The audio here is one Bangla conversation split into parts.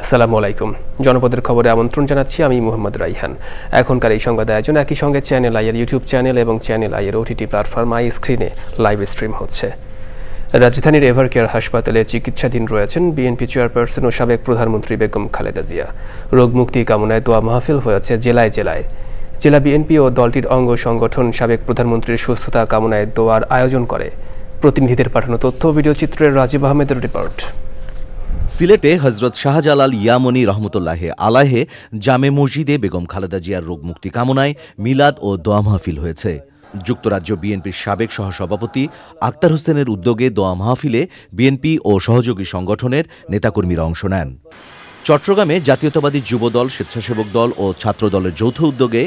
আসসালামু আলাইকুম। জনপদের খবরে আমন্ত্রণ জানাচ্ছি আমি মোহাম্মদ রাইহান। এখনকার এই সংবাদ আয়োজন একই সঙ্গে চ্যানেল আইয়ের ইউটিউব চ্যানেল এবং চ্যানেল আইয়ের ওটিটি প্ল্যাটফর্ম আই স্ক্রিনে লাইভ স্ট্রিম হচ্ছে। রাজধানীর এভারকেয়ার হাসপাতালে চিকিৎসাধীন রয়েছেন বিএনপি চেয়ারপারসন ও সাবেক প্রধানমন্ত্রী বেগম খালেদা জিয়া। রোগ মুক্তি কামনায় দোয়া মাহফিল হয়েছে জেলায় জেলায়। জেলা বিএনপি ও দলটির অঙ্গ সংগঠন সাবেক প্রধানমন্ত্রীর সুস্থতা কামনায় দোয়ার আয়োজন করে। প্রতিনিধিদের পাঠানো তথ্য ভিডিও চিত্রের রাজীব আহমেদের রিপোর্ট। সিলেটে হজরত শাহজালাল ইয়ামনি রহমতুল্লাহে আলাহে জামে মসজিদে বেগম খালেদা জিয়ার রোগ মুক্তি কামনায় মিলাদ ও দোয়া মাহফিল হয়েছে। যুক্তরাজ্য বিএনপির সাবেক সহসভাপতি আক্তার হোসেনের উদ্যোগে দোয়া মাহফিলে বিএনপি ও সহযোগী সংগঠনের নেতাকর্মীরা অংশ নেন। চট্টগ্রামে জাতীয়তাবাদী যুবদল, স্বেচ্ছাসেবক দল ও ছাত্রদলের যৌথ উদ্যোগে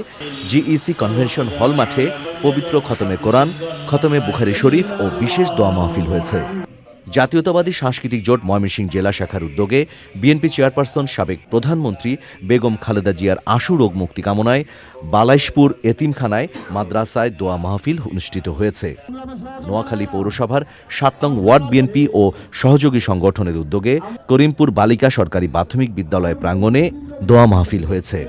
জিইসি কনভেনশন হল মাঠে পবিত্র খতমে কোরআন, খতমে বুখারী শরীফ ও বিশেষ দোয়া মাহফিল হয়েছে। জাতীয়তাবাদী সাংস্কৃতিক জোট ময়মনসিংহ জেলা শাখার উদ্যোগে বিএনপি চেয়ারপারসন সাবেক প্রধানমন্ত্রী বেগম খালেদা জিয়ার আশু রোগ মুক্তি কামনায় বালাইশপুর এতিমখানায় মাদ্রাসায় দোয়া মাহফিল অনুষ্ঠিত হয়েছে। নোয়াখালী পৌরসভার ৭ নং ওয়ার্ড বিএনপি ও সহযোগী সংগঠনের উদ্যোগে করিমপুর বালিকা সরকারি প্রাথমিক বিদ্যালয় প্রাঙ্গণে দোয়া মাহফিল হয়েছে।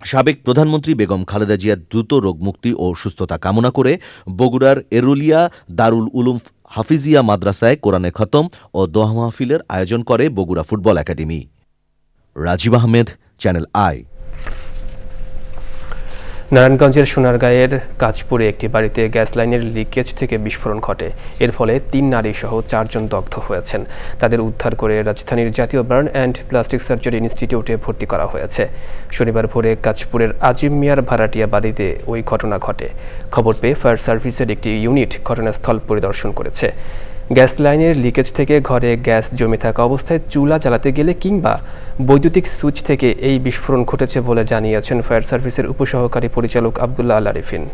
সাবেক প্রধানমন্ত্রী বেগম খালেদা জিয়ার দ্রুত রোগ মুক্তি ও সুস্থতা কামনা করে বগুড়ার এরুলিয়া দারুল উলুম হাফিজিয়া মাদ্রাসায় কোরআনে খতম ও দোয়া মাহফিলের আয়োজন করে Bogura football academy. Rajib Ahmed, channel I. নারায়ণগঞ্জের সোনারগাঁয়ের কাজপুরে একটি বাড়িতে গ্যাস লাইনের লিকেজ থেকে বিস্ফোরণ ঘটে। এর ফলে ৩ নারী সহ 4 জন দগ্ধ হয়েছেন। তাদের উদ্ধার করে রাজধানীর জাতীয় বার্ন অ্যান্ড প্লাস্টিক সার্জারি ইনস্টিটিউটে ভর্তি করা হয়েছে। শনিবার ভোরে কাজপুরের আজিম মিয়ার ভাড়াটিয়া বাড়িতে ওই ঘটনা ঘটে। খবর পেয়ে ফায়ার সার্ভিসের একটি ইউনিট ঘটনাস্থল পরিদর্শন করেছে। গ্যাস লাইনের লিকেজ থেকে ঘরে গ্যাস জমে থাকা অবস্থায় চুলা জ্বালাতে গেলে কিংবা বৈদ্যুতিক সুইচ থেকে এই বিস্ফোরণ ঘটেছে বলে জানিয়েছেন ফায়ার সার্ভিসের উপসহকারী পরিচালক আবদুল্লাহ আল আরিফিন।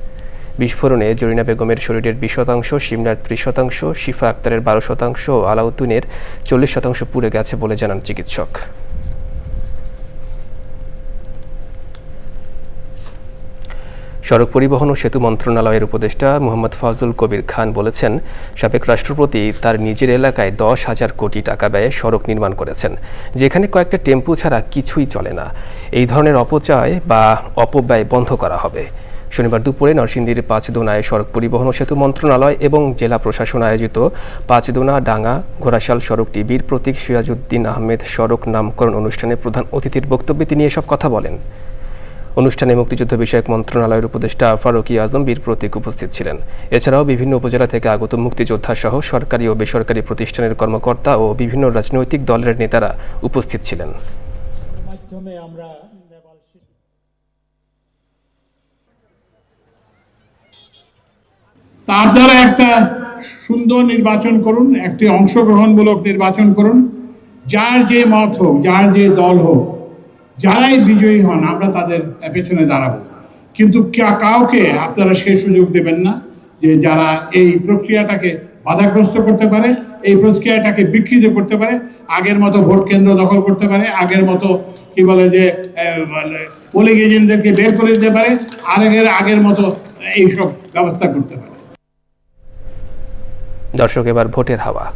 বিস্ফোরণে জরিনা বেগমের শরীরের 20%, শিমনার 30%, শিফা আক্তারের 12% ও আলাউদ্দিনের 40% পুড়ে গেছে বলে জানান চিকিৎসক। সড়ক পরিবহন ও সেতু মন্ত্রণালয়ের উপদেষ্টা মোহাম্মদ ফাজুল কবির খান বলেছেন, সাবেক রাষ্ট্রপতি তার নিজের এলাকায় 10,000 কোটি টাকা ব্যয়ে সড়ক নির্মাণ করেছেন, যেখানে কয়েকটা টেম্পু ছাড়া কিছুই চলে না। এই ধরনের অপচয় বা অপব্যয় বন্ধ করা হবে। শনিবার দুপুরে নরসিংদীর পাঁচদোনায় সড়ক পরিবহন ও সেতু মন্ত্রণালয় এবং জেলা প্রশাসন আয়োজিত পাঁচদোনা ডাঙ্গা ঘোড়াশাল সড়কটি বীর প্রতীক সিরাজউদ্দিন আহমেদ সড়ক নামকরণ অনুষ্ঠানে প্রধান অতিথির বক্তব্যে তিনি এসব কথা বলেন। অনুষ্ঠানে মুক্তিযুদ্ধ বিষয়ক মন্ত্রণালয়ের উপদেষ্টা ফারুক আজম বীর প্রতীক উপস্থিত ছিলেন। এছাড়াও বিভিন্ন উপজেলা থেকে আগত মুক্তিযোদ্ধা সহ সরকারি ও বেসরকারি প্রতিষ্ঠানের কর্মকর্তা ও বিভিন্ন রাজনৈতিক দলের নেতারা উপস্থিত ছিলেন। তার দ্বারা একটা সুন্দর নির্বাচন করুন, একটি অংশগ্রহণমূলক নির্বাচন করুন। যার যে মত হোক, যার যে দল হোক, যারাই বিজয়ী হন আমরা তাদের পেছনে দাঁড়াবো। কিন্তু কাউকে আপনারা সেই সুযোগ দেবেন না যে যারা এই প্রক্রিয়াটাকে বাধাগ্রস্ত করতে পারে, এই প্রক্রিয়াটাকে বিকৃত করতে পারে, আগের মতো ভোট কেন্দ্র দখল করতে পারে, আগের মতো কি বলে যে পোলিং এজেন্টদেরকে বের করে দিতে পারে, আগের মতো এইসব ব্যবস্থা করতে পারে। দর্শক, এবার ভোটের হাওয়া।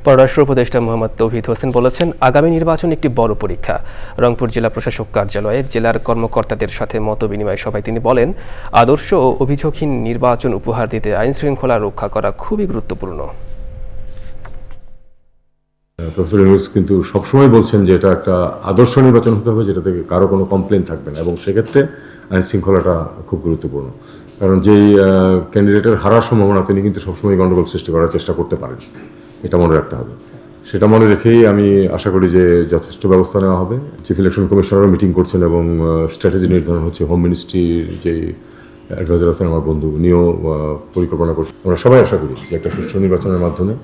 পররাষ্ট্র উপদেষ্টা মোহাম্মদ তৌহিদ হোসেন বলেছেন, আগামী নির্বাচন একটি বড় পরীক্ষা। রংপুর জেলা প্রশাসক কার্যালয়ে জেলার কর্মকর্তাদের সাথে মত বিনিময় সভায় তিনি বলেন, আদর্শ ও অভিযোগহীন নির্বাচন উপহার দিতে আইন শৃঙ্খলা রক্ষা করা খুবই গুরুত্বপূর্ণ। প্রফেসর ইউনূস কিন্তু সবসময় বলছেন যে এটা একটা আদর্শ নির্বাচন হতে হবে, যেটা থেকে কারো কোনো কমপ্লেন থাকবে না, এবং সেক্ষেত্রে আইন শৃঙ্খলাটা খুব গুরুত্বপূর্ণ। কারণ যেই ক্যান্ডিডেটের হারার সম্ভাবনা, তিনি কিন্তু সবসময় গণ্ডগোল সৃষ্টি করার চেষ্টা করতে পারেন, এটা মনে রাখতে হবে। সেটা মনে রেখেই আমি আশা করি যে যথেষ্ট ব্যবস্থা নেওয়া হবে। চিফ ইলেকশন কমিশনারও মিটিং করছেন এবং স্ট্র্যাটেজি নির্ধারণ হচ্ছে। হোম মিনিস্ট্রির যে অ্যাডভাইজার আছেন আমার বন্ধু, উনিও পরিকল্পনা করছেন। আমরা সবাই আশা করি যে একটা সুষ্ঠু নির্বাচনের মাধ্যমে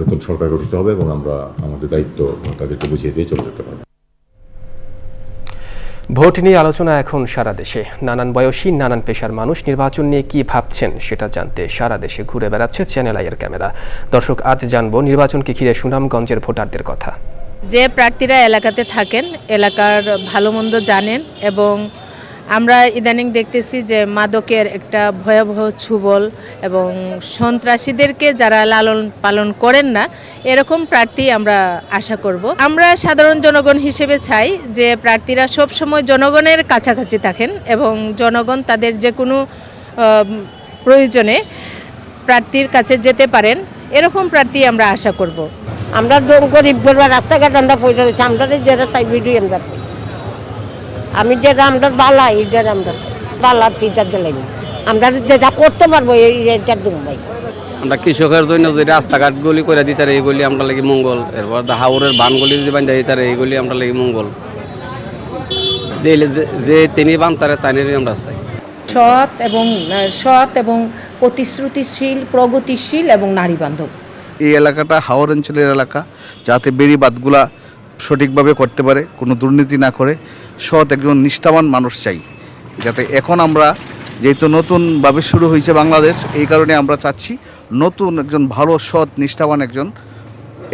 নতুন সরকার গঠিত হবে এবং আমরা আমাদের দায়িত্ব তাদেরকে বুঝিয়ে দিয়ে চলে যেতে পারবো। ভোট নিয়ে আলোচনা এখন সারা দেশে। নানান বয়সী, নানান পেশার মানুষ নির্বাচন নিয়ে কি ভাবছেন সেটা জানতে সারা দেশে ঘুরে বেড়াচ্ছে চ্যানেল আইয়ের ক্যামেরা। দর্শক, আজ জানবো নির্বাচনকে ঘিরে সুনামগঞ্জের ভোটারদের কথা। যে প্রার্থীরা এলাকাতে থাকেন, এলাকার ভালো মন্দ জানেন, এবং আমরা ইদানিং দেখতেছি যে মাদকের একটা ভয়াবহ ছুবল এবং সন্ত্রাসীদেরকে যারা লালন পালন করেন না, এরকম প্রার্থী আমরা আশা করব। আমরা সাধারণ জনগণ হিসেবে চাই যে প্রার্থীরা সবসময় জনগণের কাছাকাছি থাকেন এবং জনগণ তাদের যে কোনো প্রয়োজনে প্রার্থীর কাছে যেতে পারেন, এরকম প্রার্থী আমরা আশা করব। আমরা গরিব বলবা রাস্তাঘাট আমরা পয়সা রয়েছে, আমরা যেটা চাই ভিডিও আমরা চাই। আমি যেটা আমরা বালা এইটার আমরা বালা তিনটা দিলাই আমরা যেটা করতে পারবো এইটা দেবো ভাই। আমরা কৃষকের জন্য যে রাস্তাঘাটগুলি করে দিতারে এইগুলি আমরা লাগি মঙ্গল, এরপর হাওরের বানগুলি যদি বান্ধা দিতারে এইগুলি আমরা লাগি মঙ্গল, যে তিনি বানতারে তাই আমরা চাই। সৎ এবং প্রতিশ্রুতিশীল, প্রগতিশীল এবং নারী বান্ধব। এই এলাকাটা হাওর অঞ্চলের এলাকা, যাতে বেড়িবাঁধগুলা সঠিকভাবে করতে পারে, কোনো দুর্নীতি না করে সৎ একজন নিষ্ঠাবান মানুষ চাই। যাতে এখন আমরা যেহেতু নতুনভাবে শুরু হয়েছে বাংলাদেশ, এই কারণে আমরা চাচ্ছি নতুন একজন ভালো সৎ নিষ্ঠাবান একজন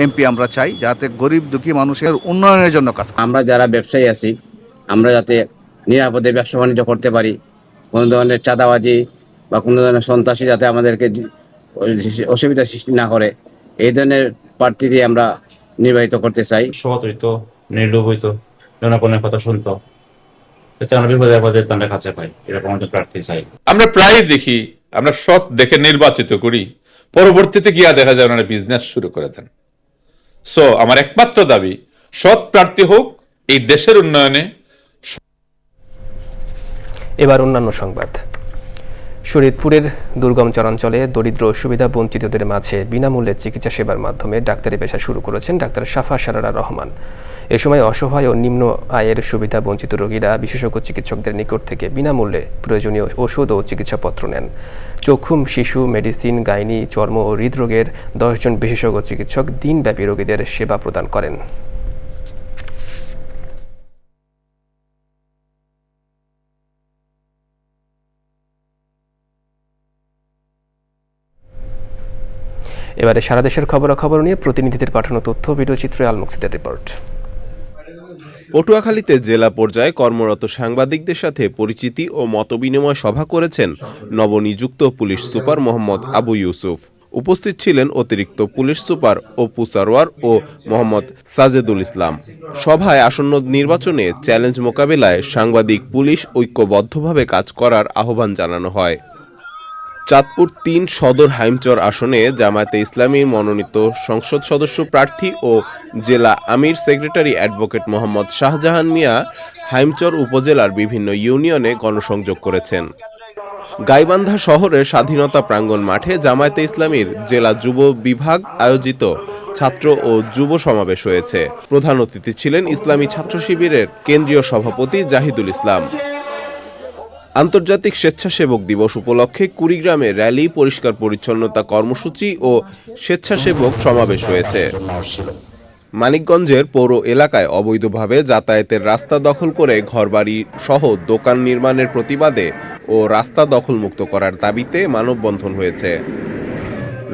এমপি আমরা চাই, যাতে গরিব দুঃখী মানুষের উন্নয়নের জন্য কাজ করে। আমরা যারা ব্যবসায়ী আছি, আমরা যাতে নিরাপদে ব্যবসা বাণিজ্য করতে পারি, কোনো ধরনের চাঁদাবাজি বা কোনো ধরনের সন্ত্রাসী যাতে আমাদেরকে অসুবিধা সৃষ্টি না করে, এই ধরনের প্রার্থী দিয়ে আমরা নির্বাহিত করতে চাই। সৎ হইতো, নির্লোভ হইতো, জনগণের কথা শুনতো, আমরা বিপদে আপদে তাদের কাছে পাই, এরকম একজন প্রার্থী চাই। আমরা প্রায় দেখি, আমরা সৎ দেখে নির্বাচিত করি, পরবর্তীতে গিয়া দেখা যায় ওনারা বিজনেস শুরু করে দেন। সো আমার একমাত্র দাবি, সৎ প্রার্থী হোক এই দেশের উন্নয়নে। এবার অন্যান্য সংবাদ। শরীয়তপুরের দুর্গম চরাঞ্চলে দরিদ্র ও সুবিধা বঞ্চিতদের মাঝে বিনামূল্যে চিকিৎসা সেবার মাধ্যমে ডাক্তারি পেশা শুরু করেছেন ডাক্তার সাফা সারারা রহমান। এ সময় অসহায় ও নিম্ন আয়ের সুবিধা বঞ্চিত রোগীরা বিশেষজ্ঞ চিকিৎসকদের নিকট থেকে বিনামূল্যে প্রয়োজনীয় ওষুধ ও চিকিৎসাপত্র নেন। চক্ষু, শিশু মেডিসিন, গাইনি, চর্ম ও হৃদরোগের 10 জন বিশেষজ্ঞ চিকিৎসক দিনব্যাপী রোগীদের সেবা প্রদান করেন। এবারে সারা দেশের খবরাখবর নিয়ে প্রতিনিধিদের পাঠানো তথ্য ভিডিওচিত্রে আলমুকসিদের রিপোর্ট। পটুয়াখালীতে জেলা পর্যায়ে কর্মরত সাংবাদিকদের সাথে পরিচিতি ও মতবিনিময় সভা করেছেন নবনিযুক্ত পুলিশ সুপার মোহাম্মদ আবু ইউসুফ। উপস্থিত ছিলেন অতিরিক্ত পুলিশ সুপার অপু সারোয়ার ও মোহাম্মদ সাজেদুল ইসলাম। সভায় আসন্ন নির্বাচনে চ্যালেঞ্জ মোকাবেলায় সাংবাদিক পুলিশ ঐক্যবদ্ধভাবে কাজ করার আহ্বান জানানো হয়। চাঁদপুর ৩ সদর হাইমচর আসনে জামায়াতে ইসলামীর মনোনীত সংসদ সদস্য প্রার্থী ও জেলা আমির সেক্রেটারি অ্যাডভোকেট মোহাম্মদ শাহজাহান মিয়া হাইমচর উপজেলার বিভিন্ন ইউনিয়নে গণসংযোগ করেছেন। গাইবান্ধা শহরের স্বাধীনতা প্রাঙ্গণ মাঠে জামায়াতে ইসলামীর জেলা যুব বিভাগ আয়োজিত ছাত্র ও যুব সমাবেশ হয়েছে। প্রধান অতিথি ছিলেন ইসলামী ছাত্র শিবিরের কেন্দ্রীয় সভাপতি জাহিদুল ইসলাম। আন্তর্জাতিক স্বেচ্ছাসেবক দিবস উপলক্ষে কুড়িগ্রামে র্যালি, পরিষ্কার পরিচ্ছন্নতা কর্মসূচি ও স্বেচ্ছাসেবক সমাবেশ হয়েছে। মানিকগঞ্জের পৌর এলাকায় অবৈধভাবে যাতায়াতের রাস্তা দখল করে ঘরবাড়ি সহ দোকান নির্মাণের প্রতিবাদে ও রাস্তা দখলমুক্ত করার দাবিতে মানববন্ধন হয়েছে।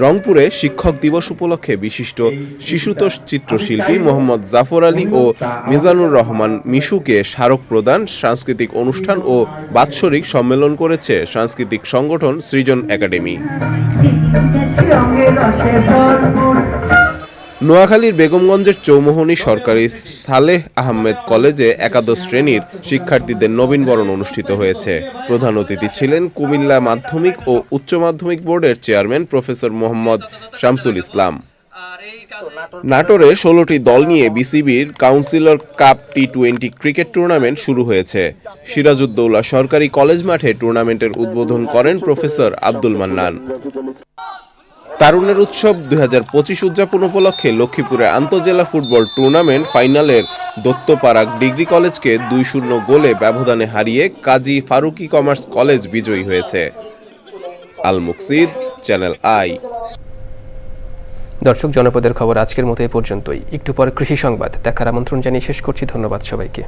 রংপুরে শিক্ষক দিবস উপলক্ষে বিশিষ্ট শিশুতোষ চিত্রশিল্পী মোহাম্মদ জাফর আলী ও মিজানুর রহমান মিশুকে স্মারক প্রদান, সাংস্কৃতিক অনুষ্ঠান ও বাৎসরিক সম্মেলন করেছে সাংস্কৃতিক সংগঠন সৃজন একাডেমি। নোয়াখালীর বেগমগঞ্জের চৌমোহনী সরকারি সালেহ আহমেদ কলেজে একাদশ শ্রেণীর শিক্ষার্থীদের নবীনবরণ অনুষ্ঠিত হয়েছে। প্রধান অতিথি ছিলেন কুমিল্লা মাধ্যমিক ও উচ্চ মাধ্যমিক বোর্ডের চেয়ারম্যান প্রফেসর মোহাম্মদ শামসুল ইসলাম। নাটোরে 16টি দল নিয়ে বিসিবির councillor cup T20 cricket tournament শুরু হয়েছে। সিরাজউদ্দৌলা সরকারি কলেজ মাঠে টুর্নামেন্টের উদ্বোধন করেন প্রফেসর আব্দুল মান্নান। তারুণের উৎসব 2025 উদযাপন উপলক্ষে লক্ষ্মীপুরে আন্তঃজেলা ফুটবল টুর্নামেন্ট ফাইনালের দত্তপাড়া ডিগ্রি কলেজকে 2-0 গোলে ব্যবধানে হারিয়ে কাজী ফারুকি কমার্স কলেজ বিজয়ী হয়েছে। আল মুকসিদ, চ্যানেল আই। দর্শক, জনপদের খবর আজকের মতো এ পর্যন্তই। একটু পর কৃষি সংবাদ দেখার আমন্ত্রণ জানিয়ে শেষ করছি। ধন্যবাদ সবাইকে।